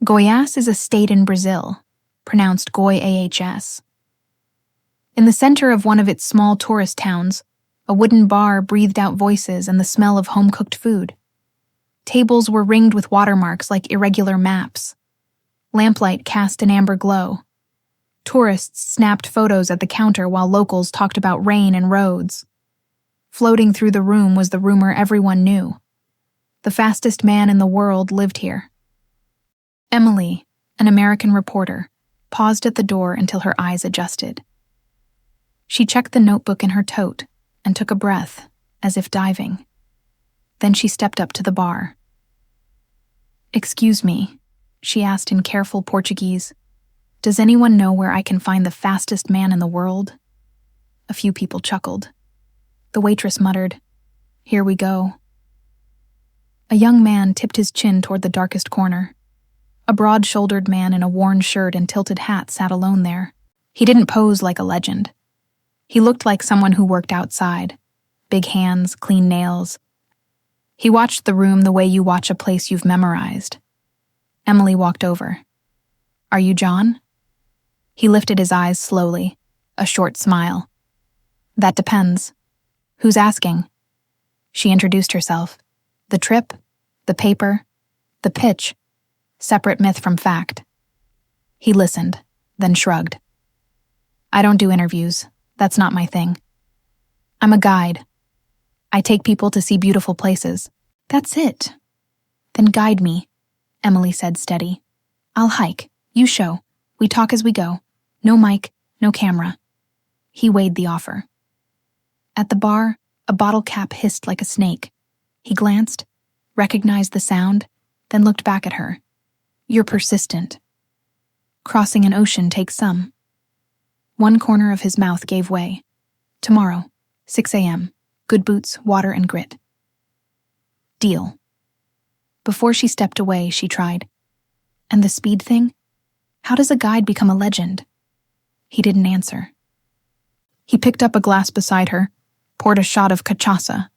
Goiás is a state in Brazil, pronounced Goiás. In the center of one of its small tourist towns, a wooden bar breathed out voices and the smell of home-cooked food. Tables were ringed with watermarks like irregular maps. Lamplight cast an amber glow. Tourists snapped photos at the counter while locals talked about rain and roads. Floating through the room was the rumor everyone knew. The fastest man in the world lived here. Emily, an American reporter, paused at the door until her eyes adjusted. She checked the notebook in her tote and took a breath, as if diving. Then she stepped up to the bar. "Excuse me," she asked in careful Portuguese. "Does anyone know where I can find the fastest man in the world?" A few people chuckled. The waitress muttered, "Here we go." A young man tipped his chin toward the darkest corner. A broad-shouldered man in a worn shirt and tilted hat sat alone there. He didn't pose like a legend. He looked like someone who worked outside. Big hands, clean nails. He watched the room the way you watch a place you've memorized. Emily walked over. "Are you John?" He lifted his eyes slowly, a short smile. "That depends. Who's asking?" She introduced herself. The trip, the paper, the pitch. Separate myth from fact. He listened, then shrugged. "I don't do interviews. That's not my thing. I'm a guide. I take people to see beautiful places." "That's it." "Then guide me," Emily said steady. "I'll hike. You show. We talk as we go. No mic, no camera." He weighed the offer. At the bar, a bottle cap hissed like a snake. He glanced, recognized the sound, then looked back at her. "You're persistent. Crossing an ocean takes some." One corner of his mouth gave way. "Tomorrow, 6 a.m. Good boots, water, and grit." "Deal." Before she stepped away, she tried. "And the speed thing? How does a guide become a legend?" He didn't answer. He picked up a glass beside her, poured a shot of cachaça,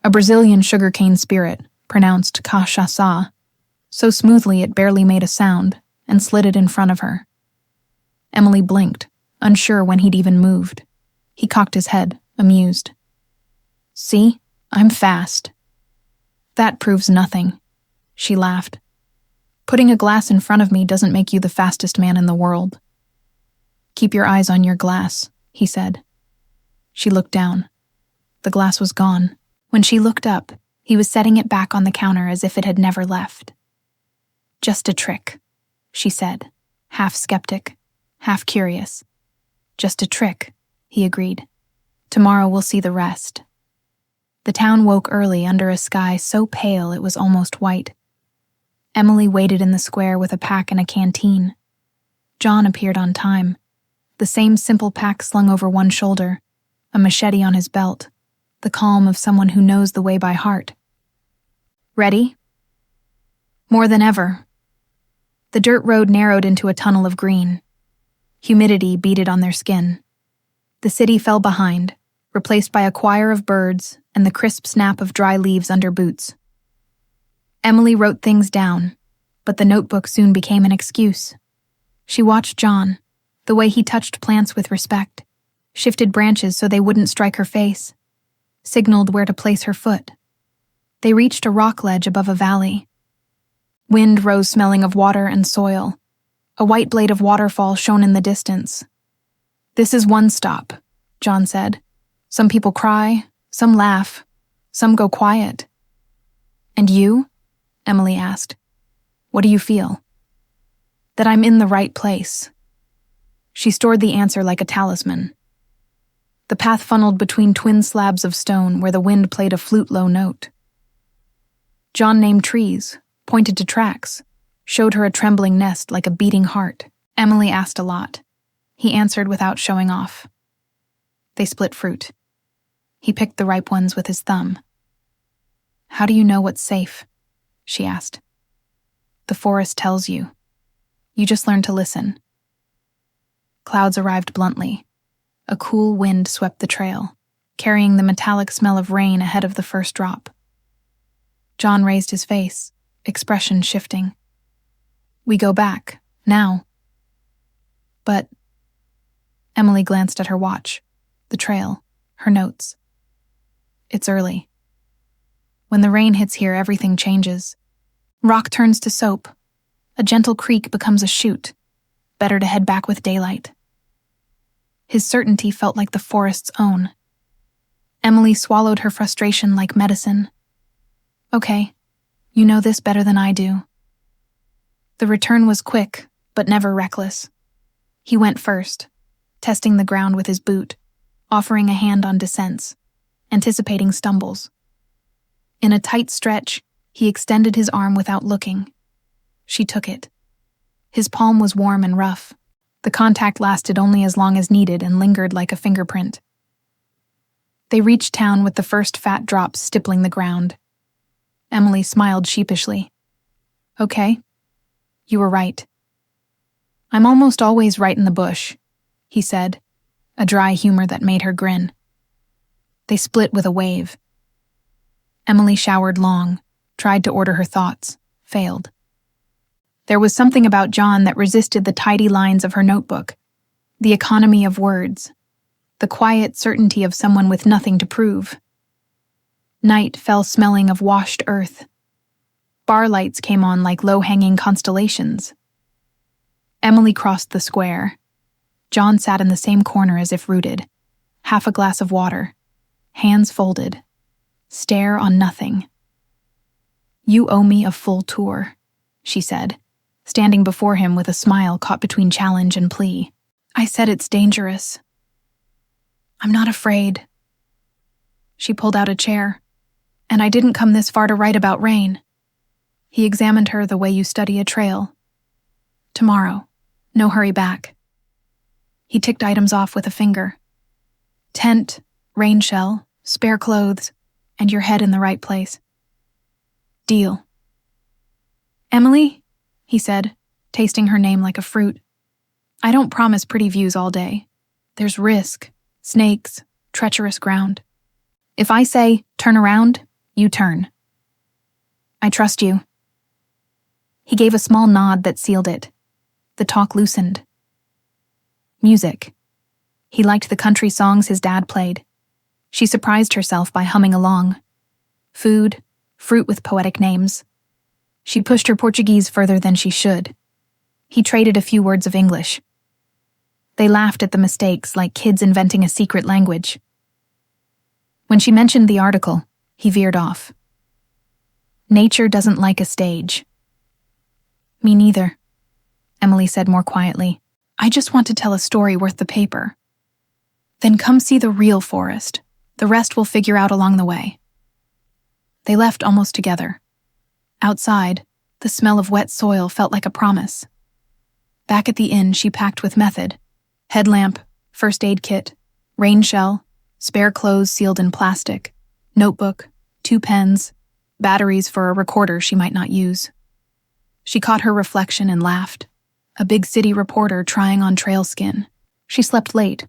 a Brazilian sugarcane spirit, pronounced cachaça, so smoothly it barely made a sound, and slid it in front of her. Emily blinked, unsure when he'd even moved. He cocked his head, amused. "See? I'm fast." "That proves nothing," she laughed. "Putting a glass in front of me doesn't make you the fastest man in the world." "Keep your eyes on your glass," he said. She looked down. The glass was gone. When she looked up, he was setting it back on the counter as if it had never left. "Just a trick," she said, half skeptic, half curious. "Just a trick," he agreed. "Tomorrow we'll see the rest." The town woke early under a sky so pale it was almost white. Emily waited in the square with a pack and a canteen. John appeared on time. The same simple pack slung over one shoulder, a machete on his belt, the calm of someone who knows the way by heart. "Ready?" "More than ever." The dirt road narrowed into a tunnel of green. Humidity beaded on their skin. The city fell behind, replaced by a choir of birds and the crisp snap of dry leaves under boots. Emily wrote things down, but the notebook soon became an excuse. She watched John, the way he touched plants with respect, shifted branches so they wouldn't strike her face, signaled where to place her foot. They reached a rock ledge above a valley. Wind rose smelling of water and soil. A white blade of waterfall shone in the distance. "This is one stop," John said. "Some people cry, some laugh, some go quiet." "And you?" Emily asked. "What do you feel?" "That I'm in the right place." She stored the answer like a talisman. The path funneled between twin slabs of stone where the wind played a flute-low note. John named trees, pointed to tracks, showed her a trembling nest like a beating heart. Emily asked a lot. He answered without showing off. They split fruit. He picked the ripe ones with his thumb. "How do you know what's safe?" she asked. "The forest tells you. You just learn to listen." Clouds arrived bluntly. A cool wind swept the trail, carrying the metallic smell of rain ahead of the first drop. John raised his face, expression shifting. We go back, now. But Emily glanced at her watch, the trail, her notes. It's early. When the rain hits here, everything changes. Rock turns to soap. A gentle creek becomes a chute. Better to head back with daylight. His certainty felt like the forest's own. Emily swallowed her frustration like medicine. Okay, you know this better than I do. The return was quick, but never reckless. He went first, testing the ground with his boot, offering a hand on descents, anticipating stumbles. In a tight stretch, he extended his arm without looking. She took it. His palm was warm and rough. The contact lasted only as long as needed and lingered like a fingerprint. They reached town with the first fat drops stippling the ground. Emily smiled sheepishly. Okay, you were right. I'm almost always right in the bush, he said, a dry humor that made her grin. They split with a wave. Emily showered long, tried to order her thoughts, failed. There was something about John that resisted the tidy lines of her notebook, the economy of words, the quiet certainty of someone with nothing to prove. Night fell smelling of washed earth. Bar lights came on like low-hanging constellations. Emily crossed the square. John sat in the same corner as if rooted, half a glass of water, hands folded, stare on nothing. You owe me a full tour, she said, standing before him with a smile caught between challenge and plea. I said it's dangerous. I'm not afraid. She pulled out a chair. And I didn't come this far to write about rain. He examined her the way you study a trail. Tomorrow. No hurry back. He ticked items off with a finger. Tent, rain shell, spare clothes, and your head in the right place. Deal. Emily, he said, tasting her name like a fruit. I don't promise pretty views all day. There's risk, snakes, treacherous ground. If I say, turn around, you turn. I trust you. He gave a small nod that sealed it. The talk loosened. Music. He liked the country songs his dad played. She surprised herself by humming along. Food, fruit with poetic names. She pushed her Portuguese further than she should. He traded a few words of English. They laughed at the mistakes like kids inventing a secret language. When she mentioned the article, he veered off. Nature doesn't like a stage. Me neither, Emily said more quietly. I just want to tell a story worth the paper. Then come see the real forest. The rest we'll figure out along the way. They left almost together. Outside, the smell of wet soil felt like a promise. Back at the inn, she packed with method. Headlamp, first aid kit, rain shell, spare clothes sealed in plastic, notebook, 2 pens, batteries for a recorder she might not use. She caught her reflection and laughed. A big city reporter trying on trail skin. She slept late,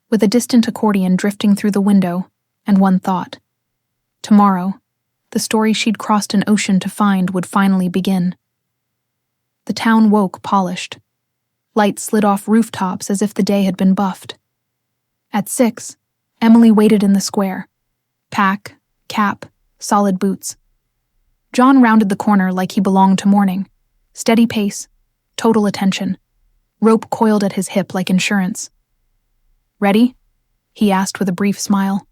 with a distant accordion drifting through the window, and one thought. Tomorrow, the story she'd crossed an ocean to find would finally begin. The town woke polished. Lights slid off rooftops as if the day had been buffed. At 6, Emily waited in the square. Pack, cap, solid boots. John rounded the corner like he belonged to morning. Steady pace, total attention. Rope coiled at his hip like insurance. Ready? He asked with a brief smile.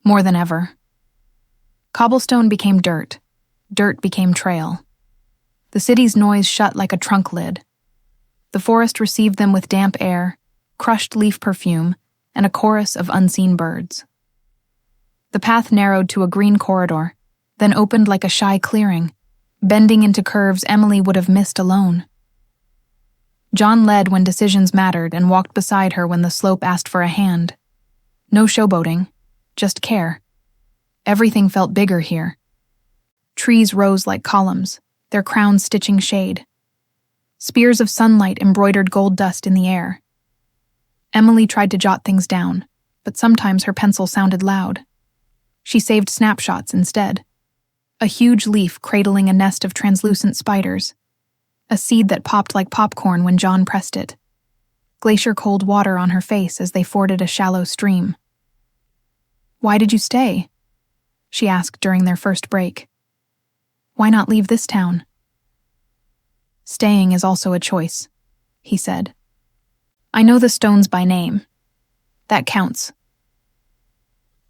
More than ever. Cobblestone became dirt. Dirt became trail. The city's noise shut like a trunk lid. The forest received them with damp air, crushed leaf perfume, and a chorus of unseen birds. The path narrowed to a green corridor, then opened like a shy clearing, bending into curves Emily would have missed alone. John led when decisions mattered and walked beside her when the slope asked for a hand. No showboating, just care. Everything felt bigger here. Trees rose like columns, their crowns stitching shade. Spears of sunlight embroidered gold dust in the air. Emily tried to jot things down, but sometimes her pencil sounded loud. She saved snapshots instead. A huge leaf cradling a nest of translucent spiders. a seed that popped like popcorn when John pressed it. Glacier cold water on her face as they forded a shallow stream. "Why did you stay?" she asked during their first break. "Why not leave this town?" "Staying is also a choice," he said. "I know the stones by name. That counts."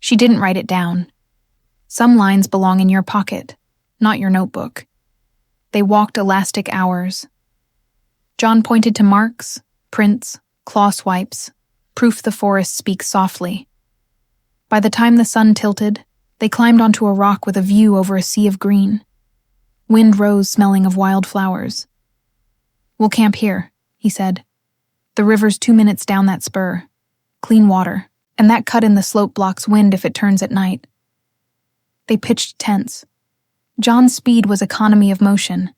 She didn't write it down. Some lines belong in your pocket, not your notebook. They walked elastic hours. John pointed to marks, prints, claw swipes, proof the forest speaks softly. By the time the sun tilted, they climbed onto a rock with a view over a sea of green. Wind rose smelling of wildflowers. "We'll camp here," he said. "The river's 2 minutes down that spur. Clean water, and that cut in the slope blocks wind if it turns at night." They pitched tents. John's speed was economy of motion.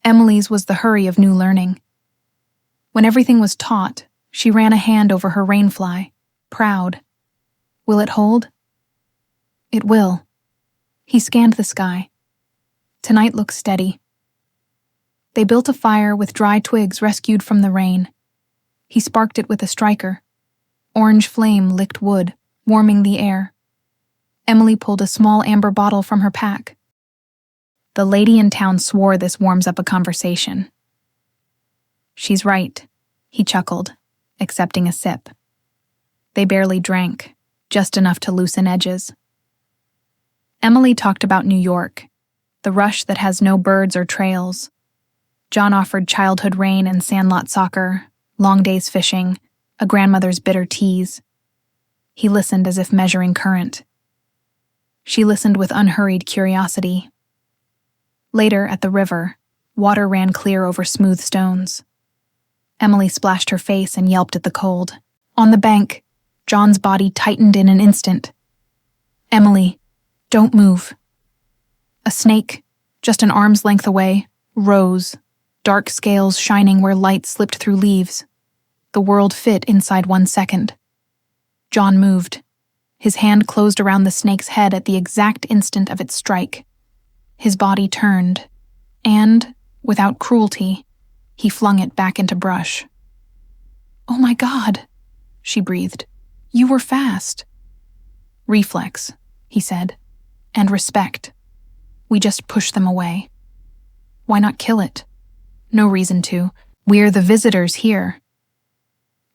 Emily's was the hurry of new learning. When everything was taut, she ran a hand over her rainfly, proud. "Will it hold?" "It will." He scanned the sky. "Tonight looks steady." They built a fire with dry twigs rescued from the rain. He sparked it with a striker. Orange flame licked wood, warming the air. Emily pulled a small amber bottle from her pack. "The lady in town swore this warms up a conversation." "She's right," he chuckled, accepting a sip. They barely drank, just enough to loosen edges. Emily talked about New York, the rush that has no birds or trails. John offered childhood rain and sandlot soccer, long days fishing, a grandmother's bitter teas. He listened as if measuring current. She listened with unhurried curiosity. Later, at the river, water ran clear over smooth stones. Emily splashed her face and yelped at the cold. On the bank, John's body tightened in an instant. "Emily, don't move." A snake, just an arm's length away, rose, dark scales shining where light slipped through leaves. The world fit inside 1 second. John moved. His hand closed around the snake's head at the exact instant of its strike. His body turned, and, without cruelty, he flung it back into brush. "Oh my God," she breathed. "You were fast." "Reflex," he said, "and respect. We just push them away." "Why not kill it?" "No reason to. We're the visitors here."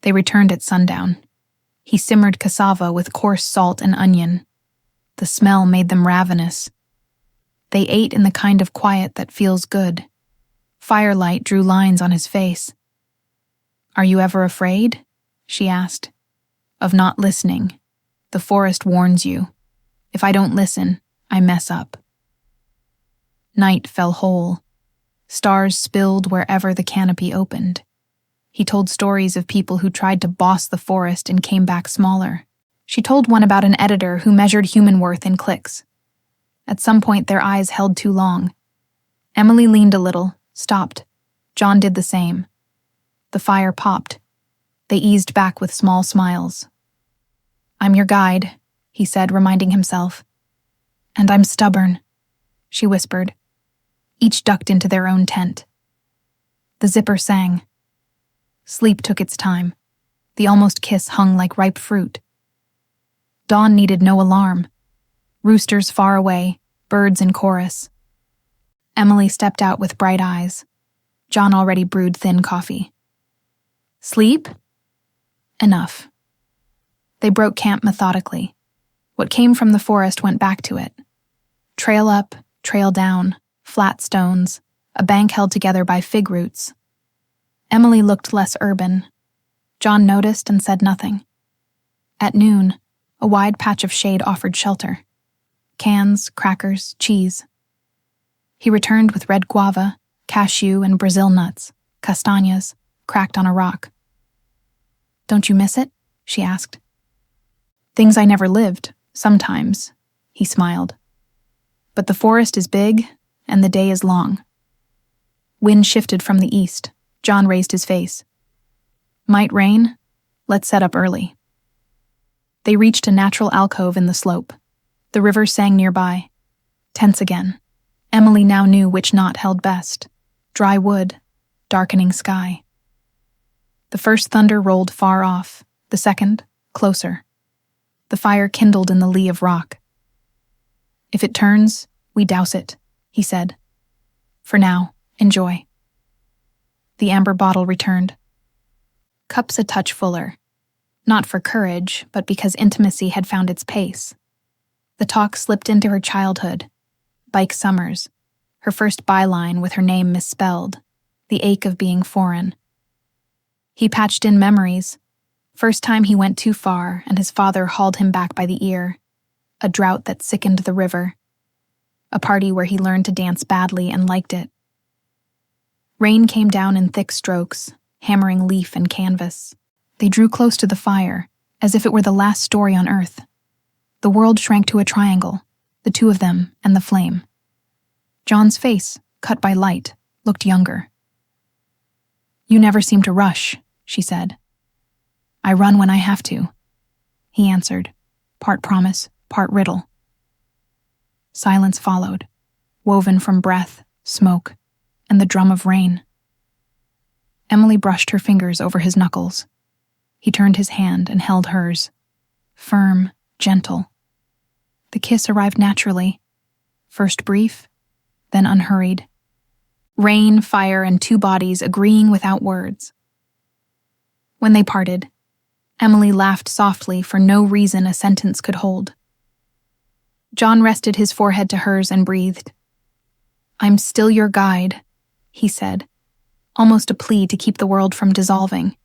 They returned at sundown. He simmered cassava with coarse salt and onion. The smell made them ravenous. They ate in the kind of quiet that feels good. Firelight drew lines on his face. "Are you ever afraid?" she asked. "Of not listening. The forest warns you. If I don't listen, I mess up." Night fell whole. Stars spilled wherever the canopy opened. He told stories of people who tried to boss the forest and came back smaller. She told one about an editor who measured human worth in clicks. At some point, their eyes held too long. Emily leaned a little, stopped. John did the same. The fire popped. They eased back with small smiles. "I'm your guide," he said, reminding himself. "And I'm stubborn," she whispered. Each ducked into their own tent. The zipper sang. Sleep took its time. The almost kiss hung like ripe fruit. Dawn needed no alarm. Roosters far away, birds in chorus. Emily stepped out with bright eyes. John already brewed thin coffee. "Sleep?" "Enough." They broke camp methodically. What came from the forest went back to it. Trail up, trail down, flat stones, a bank held together by fig roots. Emily looked less urban. John noticed and said nothing. At noon, a wide patch of shade offered shelter. Cans, crackers, cheese. He returned with red guava, cashew, and Brazil nuts, castañas, cracked on a rock. "Don't you miss it?" she asked. "Things I never lived, sometimes," he smiled. "But the forest is big, and the day is long." Wind shifted from the east. John raised his face. "Might rain? Let's set up early." They reached a natural alcove in the slope. The river sang nearby. Tense again. Emily now knew which knot held best. Dry wood, darkening sky. The first thunder rolled far off, the second, closer. The fire kindled in the lee of rock. "If it turns, we douse it," he said. "For now, enjoy." The amber bottle returned. Cups a touch fuller. Not for courage, but because intimacy had found its pace. The talk slipped into her childhood. Bike summers, her first byline with her name misspelled, the ache of being foreign. He patched in memories. First time he went too far and his father hauled him back by the ear. A drought that sickened the river. A party where he learned to dance badly and liked it. Rain came down in thick strokes, hammering leaf and canvas. They drew close to the fire, as if it were the last story on Earth. The world shrank to a triangle, the two of them and the flame. John's face, cut by light, looked younger. "You never seem to rush," she said. "I run when I have to," he answered, part promise, part riddle. Silence followed, woven from breath, smoke, and the drum of rain. Emily brushed her fingers over his knuckles. He turned his hand and held hers. Firm, gentle. The kiss arrived naturally, first brief, then unhurried. Rain, fire, and two bodies agreeing without words. When they parted, Emily laughed softly for no reason a sentence could hold. John rested his forehead to hers and breathed. "I'm still your guide," he said, almost a plea to keep the world from dissolving.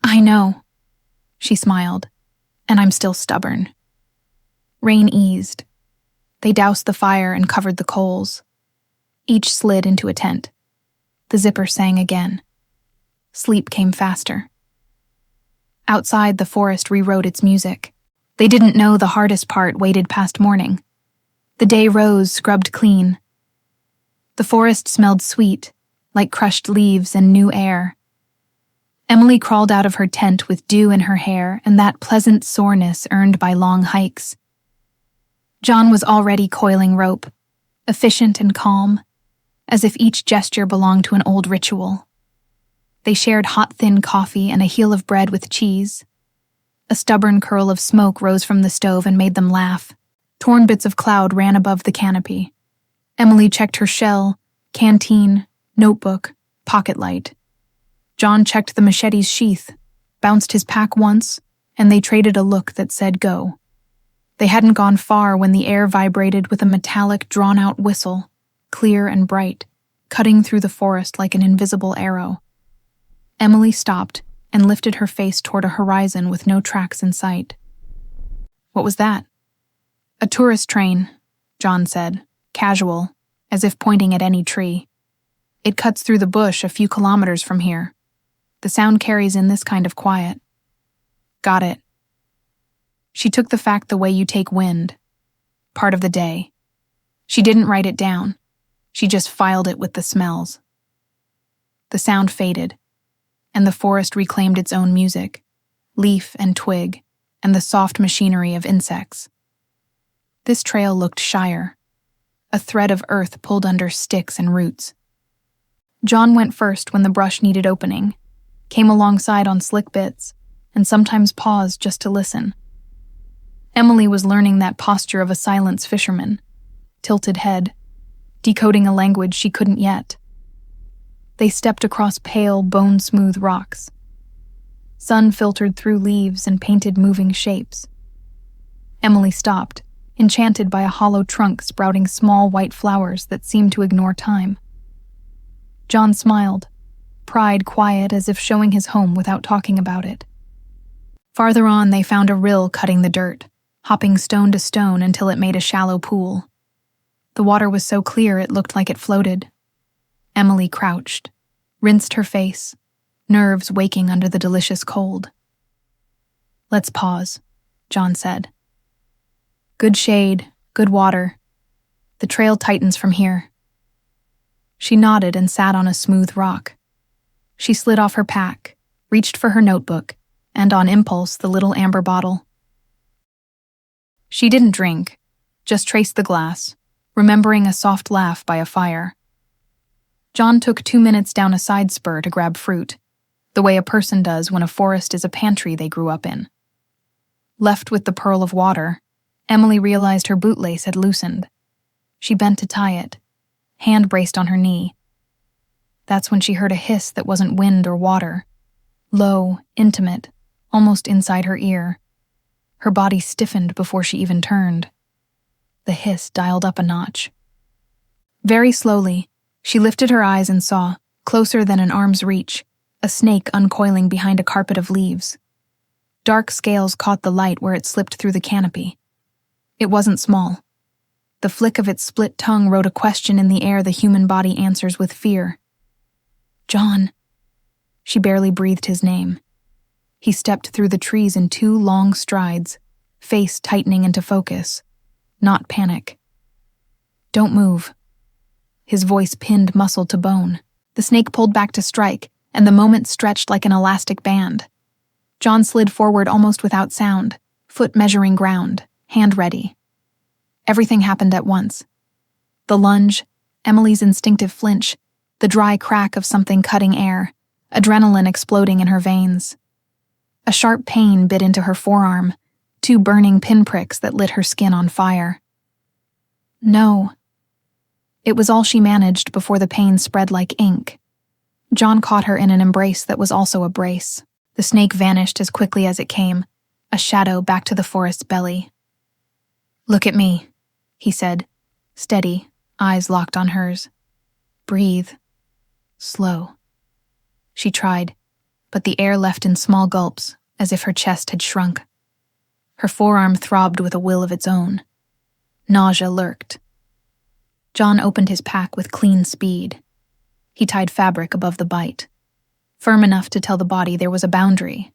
"I know," she smiled, "and I'm still stubborn." Rain eased. They doused the fire and covered the coals. Each slid into a tent. The zipper sang again. Sleep came faster. Outside, the forest rewrote its music. They didn't know the hardest part waited past morning. The day rose, scrubbed clean. The forest smelled sweet, like crushed leaves and new air. Emily crawled out of her tent with dew in her hair and that pleasant soreness earned by long hikes. John was already coiling rope, efficient and calm, as if each gesture belonged to an old ritual. They shared hot, thin coffee and a heel of bread with cheese. A stubborn curl of smoke rose from the stove and made them laugh. Torn bits of cloud ran above the canopy. Emily checked her shell, canteen, notebook, pocket light. John checked the machete's sheath, bounced his pack once, and they traded a look that said go. They hadn't gone far when the air vibrated with a metallic, drawn-out whistle, clear and bright, cutting through the forest like an invisible arrow. Emily stopped and lifted her face toward a horizon with no tracks in sight. "What was that?" "A tourist train," John said, casual, as if pointing at any tree. "It cuts through the bush a few kilometers from here. The sound carries in this kind of quiet." "Got it." She took the fact the way you take wind. Part of the day. She didn't write it down. She just filed it with the smells. The sound faded, and the forest reclaimed its own music, leaf and twig, and the soft machinery of insects. This trail looked shyer, a thread of earth pulled under sticks and roots. John went first when the brush needed opening, came alongside on slick bits, and sometimes paused just to listen. Emily was learning that posture of a silence fisherman, tilted head, decoding a language she couldn't yet. They stepped across pale, bone-smooth rocks. Sun filtered through leaves and painted moving shapes. Emily stopped, enchanted by a hollow trunk sprouting small white flowers that seemed to ignore time. John smiled, pride quiet as if showing his home without talking about it. Farther on, they found a rill cutting the dirt, hopping stone to stone until it made a shallow pool. The water was so clear it looked like it floated. Emily crouched, rinsed her face, nerves waking under the delicious cold. "Let's pause," John said. "Good shade, good water. The trail tightens from here." She nodded and sat on a smooth rock. She slid off her pack, reached for her notebook, and on impulse the little amber bottle. She didn't drink, just traced the glass, remembering a soft laugh by a fire. John took 2 minutes down a side spur to grab fruit, the way a person does when a forest is a pantry they grew up in. Left with the pearl of water, Emily realized her bootlace had loosened. She bent to tie it, hand braced on her knee. That's when she heard a hiss that wasn't wind or water, low, intimate, almost inside her ear. Her body stiffened before she even turned. The hiss dialed up a notch. Very slowly, she lifted her eyes and saw, closer than an arm's reach, a snake uncoiling behind a carpet of leaves. Dark scales caught the light where it slipped through the canopy. It wasn't small. The flick of its split tongue wrote a question in the air the human body answers with fear. John. She barely breathed his name. He stepped through the trees in 2 long strides, face tightening into focus, not panic. Don't move. His voice pinned muscle to bone. The snake pulled back to strike, and the moment stretched like an elastic band. John slid forward almost without sound, foot measuring ground, hand ready. Everything happened at once. The lunge, Emily's instinctive flinch, the dry crack of something cutting air, adrenaline exploding in her veins. A sharp pain bit into her forearm, 2 burning pinpricks that lit her skin on fire. No. It was all she managed before the pain spread like ink. John caught her in an embrace that was also a brace. The snake vanished as quickly as it came, a shadow back to the forest's belly. Look at me, he said, steady, eyes locked on hers. Breathe. Slow. She tried, but the air left in small gulps, as if her chest had shrunk. Her forearm throbbed with a will of its own. Nausea lurked. John opened his pack with clean speed. He tied fabric above the bite, firm enough to tell the body there was a boundary,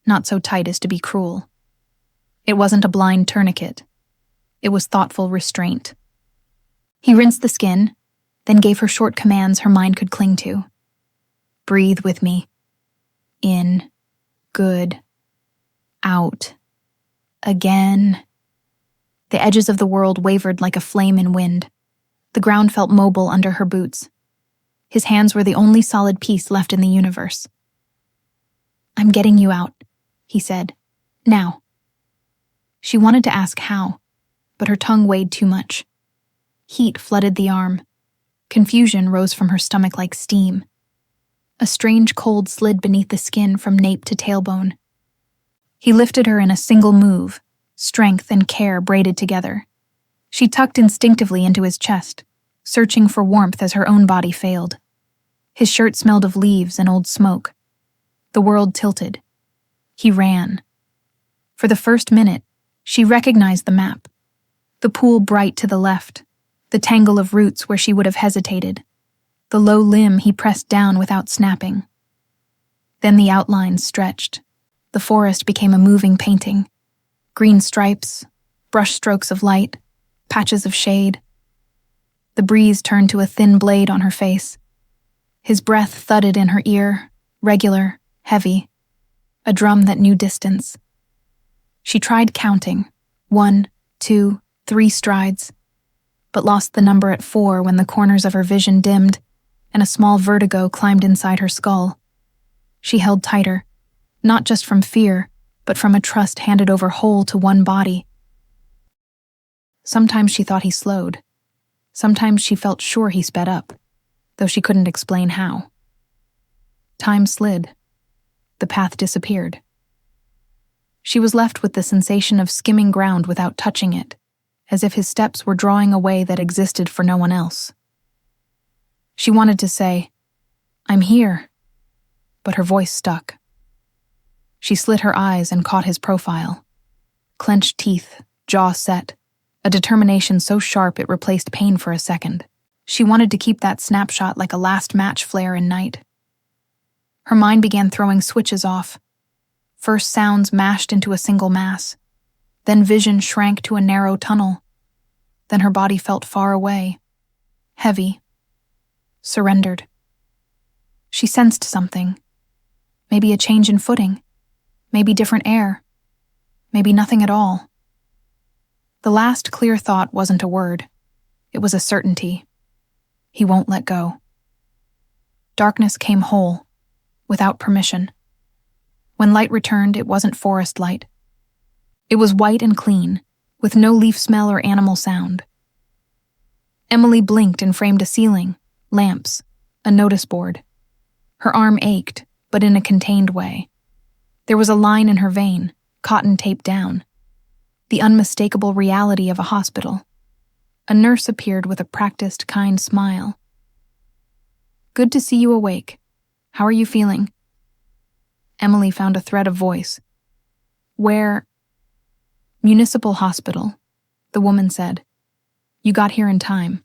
not so tight as to be cruel. It wasn't a blind tourniquet. It was thoughtful restraint. He rinsed the skin, then gave her short commands her mind could cling to. Breathe with me. In. Good. Out. Again. The edges of the world wavered like a flame in wind. The ground felt mobile under her boots. His hands were the only solid piece left in the universe. I'm getting you out, he said. Now. She wanted to ask how, but her tongue weighed too much. Heat flooded the arm. Confusion rose from her stomach like steam. A strange cold slid beneath the skin from nape to tailbone. He lifted her in a single move, strength and care braided together. She tucked instinctively into his chest, searching for warmth as her own body failed. His shirt smelled of leaves and old smoke. The world tilted. He ran. For the first minute, she recognized the map. The pool bright to the left, the tangle of roots where she would have hesitated, the low limb he pressed down without snapping. Then the outlines stretched. The forest became a moving painting. Green stripes, brush strokes of light, patches of shade. The breeze turned to a thin blade on her face. His breath thudded in her ear, regular, heavy, a drum that knew distance. She tried counting, 1, 2, 3 strides, but lost the number at 4 when the corners of her vision dimmed and a small vertigo climbed inside her skull. She held tighter, not just from fear, but from a trust handed over whole to one body. Sometimes she thought he slowed. Sometimes she felt sure he sped up, though she couldn't explain how. Time slid. The path disappeared. She was left with the sensation of skimming ground without touching it, as if his steps were drawing a way that existed for no one else. She wanted to say, "I'm here," but her voice stuck. She slit her eyes and caught his profile. Clenched teeth, jaw set, a determination so sharp it replaced pain for a second. She wanted to keep that snapshot like a last match flare in night. Her mind began throwing switches off. First sounds mashed into a single mass. Then vision shrank to a narrow tunnel. Then her body felt far away. Heavy. Surrendered. She sensed something. Maybe a change in footing. Maybe different air. Maybe nothing at all. The last clear thought wasn't a word. It was a certainty. He won't let go. Darkness came whole, without permission. When light returned, it wasn't forest light. It was white and clean, with no leaf smell or animal sound. Emily blinked and framed a ceiling, lamps, a notice board. Her arm ached, but in a contained way. There was a line in her vein, cotton taped down. The unmistakable reality of a hospital. A nurse appeared with a practiced, kind smile. "Good to see you awake. How are you feeling?" Emily found a thread of voice. "Where?" "Municipal hospital," the woman said. "You got here in time.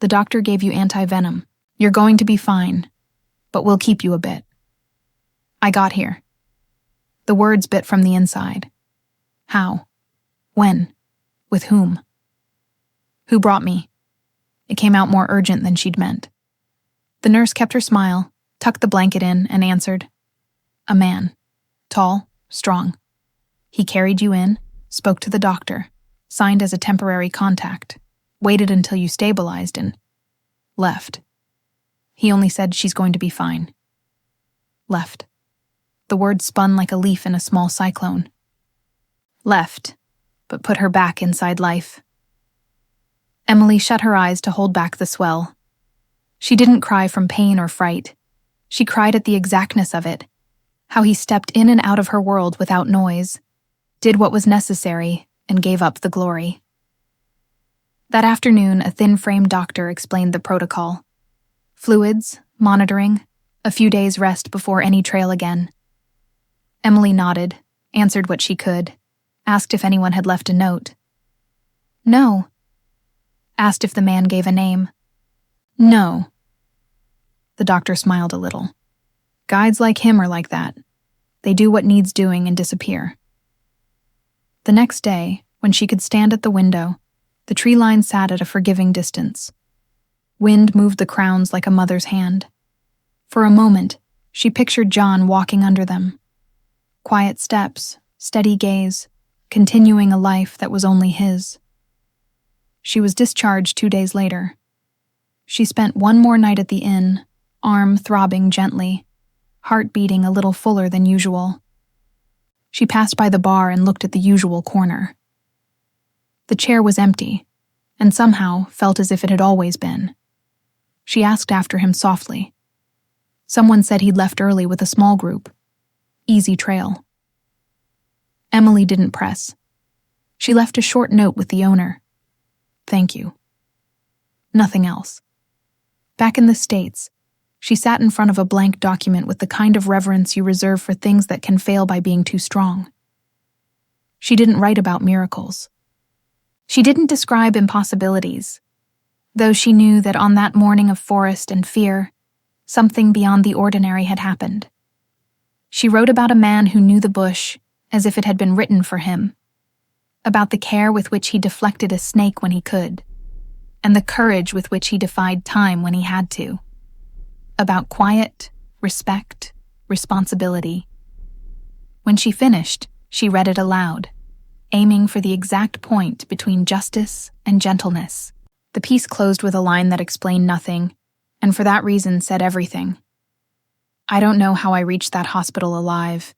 The doctor gave you anti-venom. You're going to be fine, but we'll keep you a bit." "I got here." The words bit from the inside. How? When? With whom? "Who brought me?" It came out more urgent than she'd meant. The nurse kept her smile, tucked the blanket in, and answered. "A man. Tall, strong. He carried you in, spoke to the doctor, signed as a temporary contact, waited until you stabilized, and left. He only said she's going to be fine." Left. The word spun like a leaf in a small cyclone. Left, but put her back inside life. Emily shut her eyes to hold back the swell. She didn't cry from pain or fright. She cried at the exactness of it, how he stepped in and out of her world without noise, did what was necessary, and gave up the glory. That afternoon, a thin-framed doctor explained the protocol. Fluids, monitoring, a few days rest before any trail again. Emily nodded, answered what she could, asked if anyone had left a note. "No." Asked if the man gave a name. "No." The doctor smiled a little. Guides like him are like that. They do what needs doing and disappear. The next day, when she could stand at the window, the tree line sat at a forgiving distance. Wind moved the crowns like a mother's hand. For a moment, she pictured John walking under them. Quiet steps, steady gaze, continuing a life that was only his. She was discharged 2 days later. She spent one more night at the inn, arm throbbing gently, heart beating a little fuller than usual. She passed by the bar and looked at the usual corner. The chair was empty, and somehow felt as if it had always been. She asked after him softly. Someone said he'd left early with a small group. Easy trail. Emily didn't press. She left a short note with the owner. "Thank you." Nothing else. Back in the States, she sat in front of a blank document with the kind of reverence you reserve for things that can fail by being too strong. She didn't write about miracles. She didn't describe impossibilities, though she knew that on that morning of forest and fear, something beyond the ordinary had happened. She wrote about a man who knew the bush as if it had been written for him, about the care with which he deflected a snake when he could, and the courage with which he defied time when he had to, about quiet, respect, responsibility. When she finished, she read it aloud, aiming for the exact point between justice and gentleness. The piece closed with a line that explained nothing, and for that reason said everything. "I don't know how I reached that hospital alive.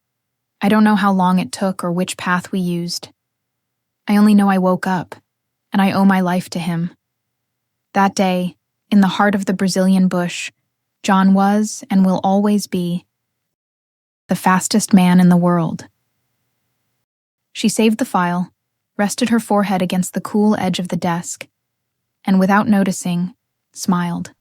I don't know how long it took or which path we used. I only know I woke up, and I owe my life to him. That day, in the heart of the Brazilian bush, John was and will always be the fastest man in the world." She saved the file, rested her forehead against the cool edge of the desk, and without noticing, smiled.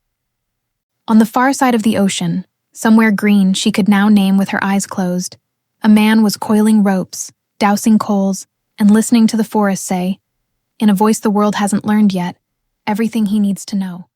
On the far side of the ocean, somewhere green she could now name with her eyes closed, a man was coiling ropes, dousing coals, and listening to the forest say, in a voice the world hasn't learned yet, everything he needs to know.